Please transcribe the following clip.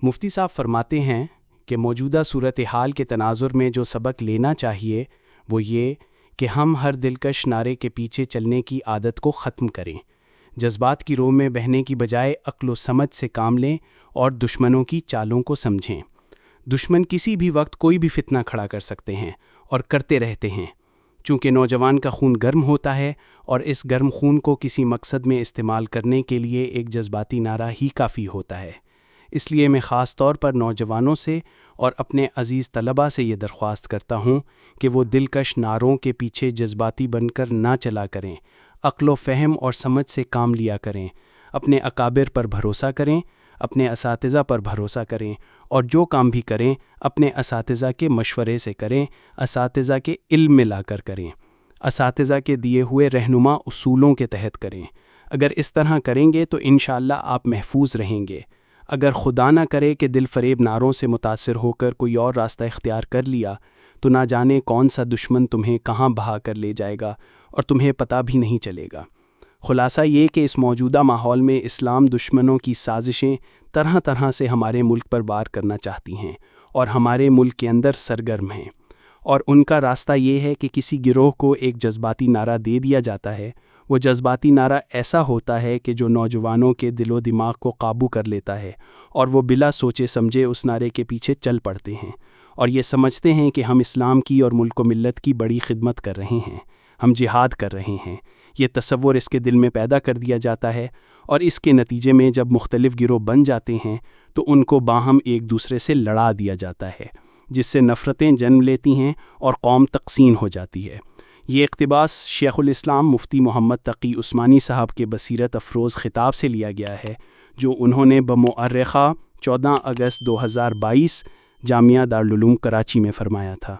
مفتی صاحب فرماتے ہیں کہ موجودہ صورتحال کے تناظر میں جو سبق لینا چاہیے وہ یہ کہ ہم ہر دلکش نعرے کے پیچھے چلنے کی عادت کو ختم کریں، جذبات کی رو میں بہنے کی بجائے عقل و سمجھ سے کام لیں اور دشمنوں کی چالوں کو سمجھیں۔ دشمن کسی بھی وقت کوئی بھی فتنہ کھڑا کر سکتے ہیں اور کرتے رہتے ہیں، چونکہ نوجوان کا خون گرم ہوتا ہے اور اس گرم خون کو کسی مقصد میں استعمال کرنے کے لیے ایک جذباتی نعرہ ہی کافی ہوتا ہے۔ اس لیے میں خاص طور پر نوجوانوں سے اور اپنے عزیز طلباء سے یہ درخواست کرتا ہوں کہ وہ دلکش نعروں کے پیچھے جذباتی بن کر نہ چلا کریں، عقل و فہم اور سمجھ سے کام لیا کریں، اپنے اکابر پر بھروسہ کریں، اپنے اساتذہ پر بھروسہ کریں، اور جو کام بھی کریں اپنے اساتذہ کے مشورے سے کریں، اساتذہ کے علم میں لا کر کریں، اساتذہ کے دیے ہوئے رہنما اصولوں کے تحت کریں۔ اگر اس طرح کریں گے تو انشاءاللہ آپ محفوظ رہیں گے۔ اگر خدا نہ کرے کہ دل فریب نعروں سے متاثر ہو کر کوئی اور راستہ اختیار کر لیا تو نہ جانے کون سا دشمن تمہیں کہاں بہا کر لے جائے گا اور تمہیں پتہ بھی نہیں چلے گا۔ خلاصہ یہ کہ اس موجودہ ماحول میں اسلام دشمنوں کی سازشیں طرح طرح سے ہمارے ملک پر وار کرنا چاہتی ہیں اور ہمارے ملک کے اندر سرگرم ہیں، اور ان کا راستہ یہ ہے کہ کسی گروہ کو ایک جذباتی نعرہ دے دیا جاتا ہے۔ وہ جذباتی نعرہ ایسا ہوتا ہے کہ جو نوجوانوں کے دل و دماغ کو قابو کر لیتا ہے، اور وہ بلا سوچے سمجھے اس نعرے کے پیچھے چل پڑتے ہیں اور یہ سمجھتے ہیں کہ ہم اسلام کی اور ملک و ملت کی بڑی خدمت کر رہے ہیں، ہم جہاد کر رہے ہیں۔ یہ تصور اس کے دل میں پیدا کر دیا جاتا ہے، اور اس کے نتیجے میں جب مختلف گروہ بن جاتے ہیں تو ان کو باہم ایک دوسرے سے لڑا دیا جاتا ہے، جس سے نفرتیں جنم لیتی ہیں اور قوم تقسیم ہو جاتی ہے۔ یہ اقتباس شیخ الاسلام مفتی محمد تقی عثمانی صاحب کے بصیرت افروز خطاب سے لیا گیا ہے، جو انہوں نے بمؤرخہ 14 اگست 2022 جامعہ دارالعلوم کراچی میں فرمایا تھا۔